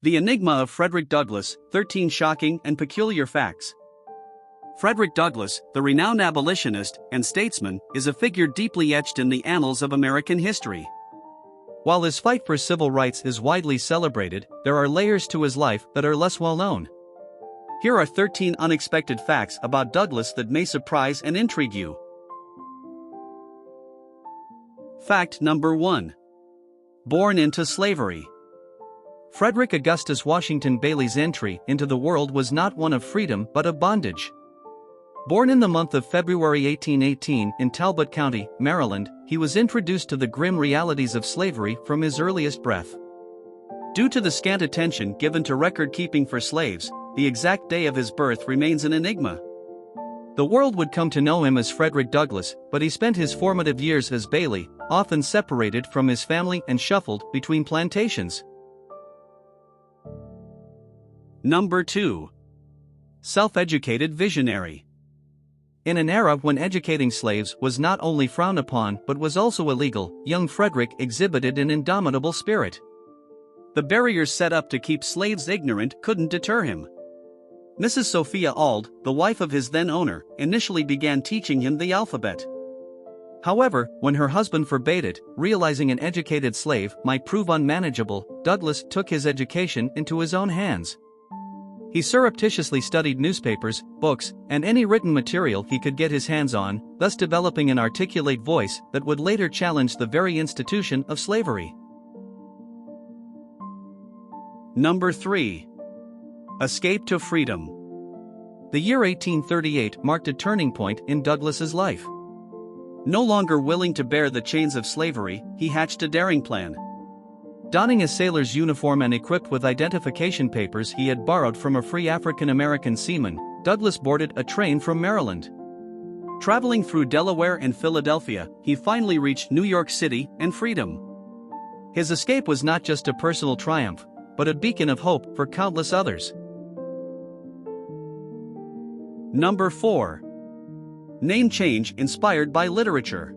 The Enigma of Frederick Douglass, 13 Shocking and Peculiar Facts. Frederick Douglass, the renowned abolitionist and statesman, is a figure deeply etched in the annals of American history. While his fight for civil rights is widely celebrated, there are layers to his life that are less well known. Here are 13 unexpected facts about Douglass that may surprise and intrigue you. Fact number 1. Born into slavery. Frederick Augustus Washington Bailey's entry into the world was not one of freedom but of bondage. Born in the month of February 1818 in Talbot County, Maryland, he was introduced to the grim realities of slavery from his earliest breath. Due to the scant attention given to record-keeping for slaves, the exact day of his birth remains an enigma. The world would come to know him as Frederick Douglass, but he spent his formative years as Bailey, often separated from his family and shuffled between plantations. Number 2. SelfEducated Visionary. In an era when educating slaves was not only frowned upon but was also illegal, young Frederick exhibited an indomitable spirit. The barriers set up to keep slaves ignorant couldn't deter him. Mrs. Sophia Auld, the wife of his then owner, initially began teaching him the alphabet. However, when her husband forbade it, realizing an educated slave might prove unmanageable, Douglass took his education into his own hands. He surreptitiously studied newspapers, books, and any written material he could get his hands on, thus developing an articulate voice that would later challenge the very institution of slavery. Number 3. Escape to freedom. The year 1838 marked a turning point in Douglass's life. No longer willing to bear the chains of slavery, he hatched a daring plan. Donning a sailor's uniform and equipped with identification papers he had borrowed from a free African-American seaman, Douglass boarded a train from Maryland. Traveling through Delaware and Philadelphia, he finally reached New York City and freedom. His escape was not just a personal triumph, but a beacon of hope for countless others. Number 4. Name change inspired by literature.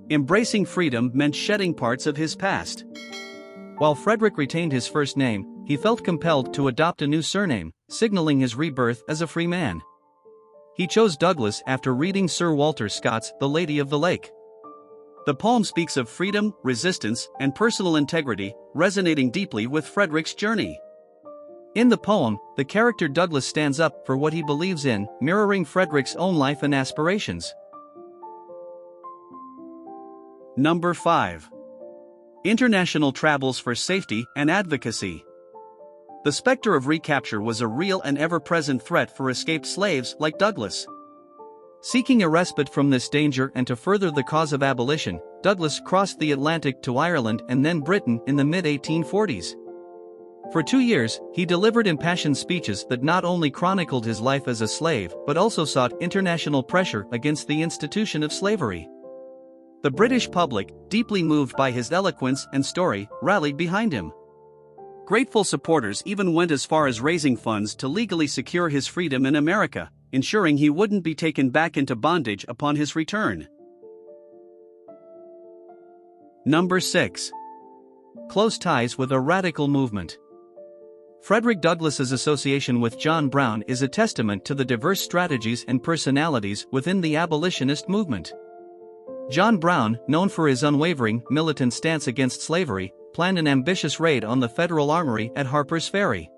Embracing freedom meant shedding parts of his past. While Frederick retained his first name, he felt compelled to adopt a new surname, signaling his rebirth as a free man. He chose Douglass after reading Sir Walter Scott's The Lady of the Lake. The poem speaks of freedom, resistance, and personal integrity, resonating deeply with Frederick's journey. In the poem, the character Douglass stands up for what he believes in, mirroring Frederick's own life and aspirations. Number 5. International travels for safety and advocacy. The specter of recapture was a real and ever-present threat for escaped slaves like Douglass. Seeking a respite from this danger and to further the cause of abolition, Douglass crossed the Atlantic to Ireland and then Britain in the mid-1840s. For 2 years, he delivered impassioned speeches that not only chronicled his life as a slave but also sought international pressure against the institution of slavery. The British public, deeply moved by his eloquence and story, rallied behind him. Grateful supporters even went as far as raising funds to legally secure his freedom in America, ensuring he wouldn't be taken back into bondage upon his return. Number 6. Close ties with a radical movement. Frederick Douglass's association with John Brown is a testament to the diverse strategies and personalities within the abolitionist movement. John Brown, known for his unwavering, militant stance against slavery, planned an ambitious raid on the Federal Armory at Harper's Ferry.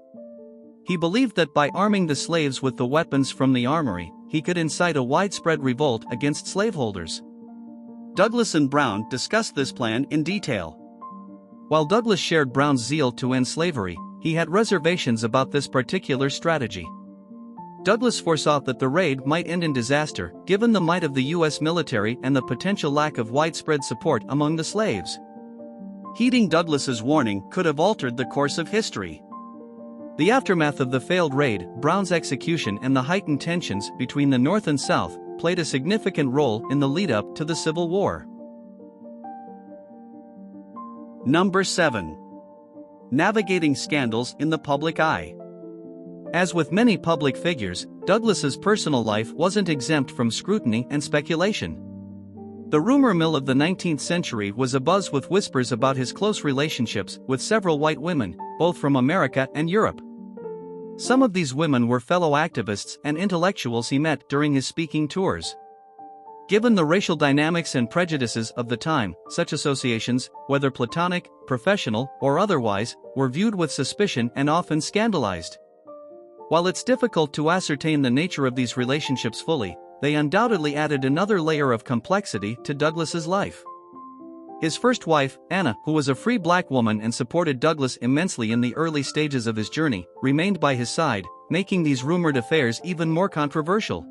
He believed that by arming the slaves with the weapons from the armory, he could incite a widespread revolt against slaveholders. Douglass and Brown discussed this plan in detail. While Douglass shared Brown's zeal to end slavery, he had reservations about this particular strategy. Douglass foresaw that the raid might end in disaster, given the might of the U.S. military and the potential lack of widespread support among the slaves. Heeding Douglass's warning could have altered the course of history. The aftermath of the failed raid, Brown's execution, and the heightened tensions between the North and South played a significant role in the lead-up to the Civil War. Number 7. Navigating scandals in the public eye. As with many public figures, Douglass's personal life wasn't exempt from scrutiny and speculation. The rumor mill of the 19th century was abuzz with whispers about his close relationships with several white women, both from America and Europe. Some of these women were fellow activists and intellectuals he met during his speaking tours. Given the racial dynamics and prejudices of the time, such associations, whether platonic, professional, or otherwise, were viewed with suspicion and often scandalized. While it's difficult to ascertain the nature of these relationships fully, they undoubtedly added another layer of complexity to Douglass's life. His first wife, Anna, who was a free black woman and supported Douglass immensely in the early stages of his journey, remained by his side, making these rumored affairs even more controversial.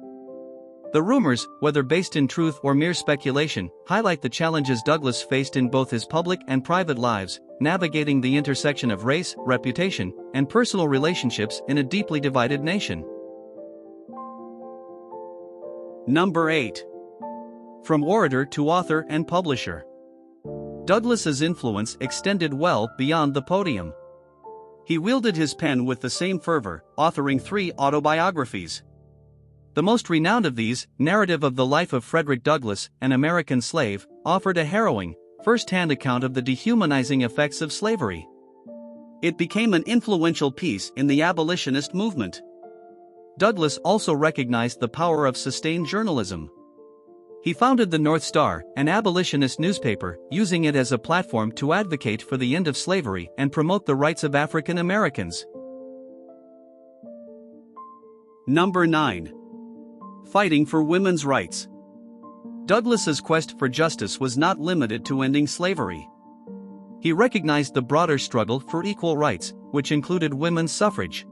The rumors, whether based in truth or mere speculation, highlight the challenges Douglass faced in both his public and private lives, navigating the intersection of race, reputation, and personal relationships in a deeply divided nation. Number 8. From orator to author and publisher. Douglass's influence extended well beyond the podium. He wielded his pen with the same fervor, authoring 3 autobiographies. The most renowned of these, Narrative of the Life of Frederick Douglass, an American Slave, offered a harrowing, first-hand account of the dehumanizing effects of slavery. It became an influential piece in the abolitionist movement. Douglass also recognized the power of sustained journalism. He founded the North Star, an abolitionist newspaper, using it as a platform to advocate for the end of slavery and promote the rights of African Americans. Number 9. Fighting for women's rights. Douglass's quest for justice was not limited to ending slavery. He recognized the broader struggle for equal rights, which included women's suffrage.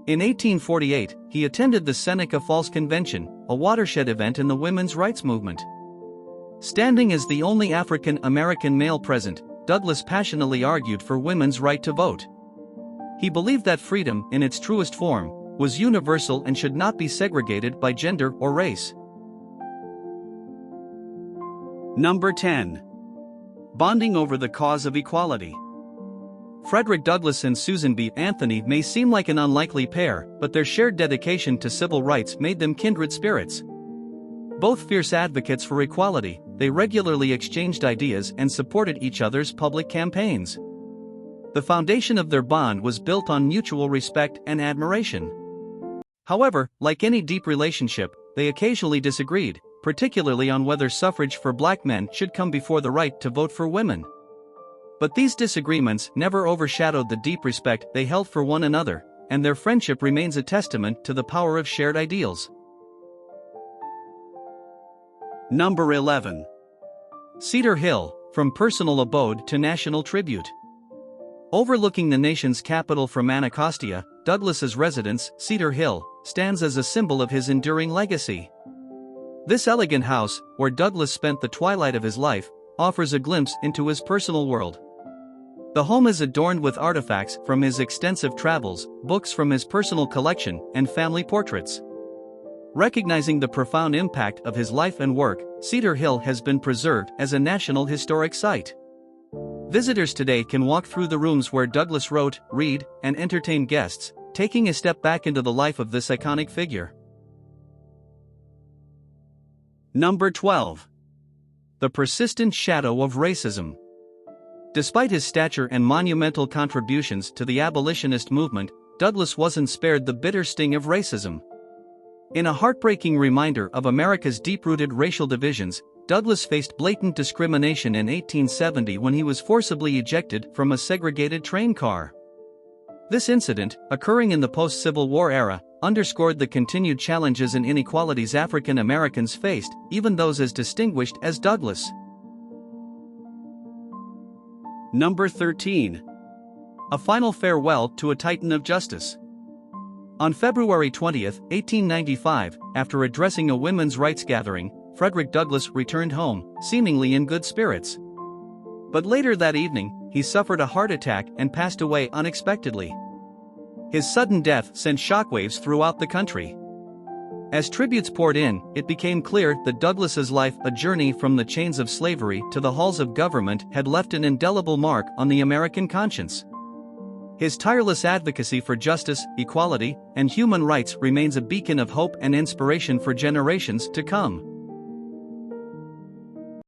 In 1848, he attended the Seneca Falls Convention, a watershed event in the women's rights movement. Standing as the only African American male present, Douglass passionately argued for women's right to vote. He believed that freedom, in its truest form, was universal and should not be segregated by gender or race. Number 10. Bonding over the cause of equality. Frederick Douglass and Susan B. Anthony may seem like an unlikely pair, but their shared dedication to civil rights made them kindred spirits. Both fierce advocates for equality, they regularly exchanged ideas and supported each other's public campaigns. The foundation of their bond was built on mutual respect and admiration. However, like any deep relationship, they occasionally disagreed, particularly on whether suffrage for black men should come before the right to vote for women. But these disagreements never overshadowed the deep respect they held for one another, and their friendship remains a testament to the power of shared ideals. Number 11. Cedar Hill, from personal abode to national tribute. Overlooking the nation's capital from Anacostia, Douglass's residence, Cedar Hill, stands as a symbol of his enduring legacy. This elegant house, where Douglass spent the twilight of his life, offers a glimpse into his personal world. The home is adorned with artifacts from his extensive travels, books from his personal collection, and family portraits. Recognizing the profound impact of his life and work, Cedar Hill has been preserved as a National Historic Site. Visitors today can walk through the rooms where Douglass wrote, read, and entertain guests, taking a step back into the life of this iconic figure. Number 12. The persistent shadow of racism. Despite his stature and monumental contributions to the abolitionist movement, Douglass wasn't spared the bitter sting of racism. In a heartbreaking reminder of America's deep-rooted racial divisions, Douglass faced blatant discrimination in 1870 when he was forcibly ejected from a segregated train car. This incident, occurring in the post-Civil War era, underscored the continued challenges and inequalities African Americans faced, even those as distinguished as Douglass. Number 13. A final farewell to a titan of justice. On February 20, 1895, after addressing a women's rights gathering, Frederick Douglass returned home, seemingly in good spirits. But later that evening, he suffered a heart attack and passed away unexpectedly. His sudden death sent shockwaves throughout the country. As tributes poured in, it became clear that Douglass's life, a journey from the chains of slavery to the halls of government, had left an indelible mark on the American conscience. His tireless advocacy for justice, equality, and human rights remains a beacon of hope and inspiration for generations to come.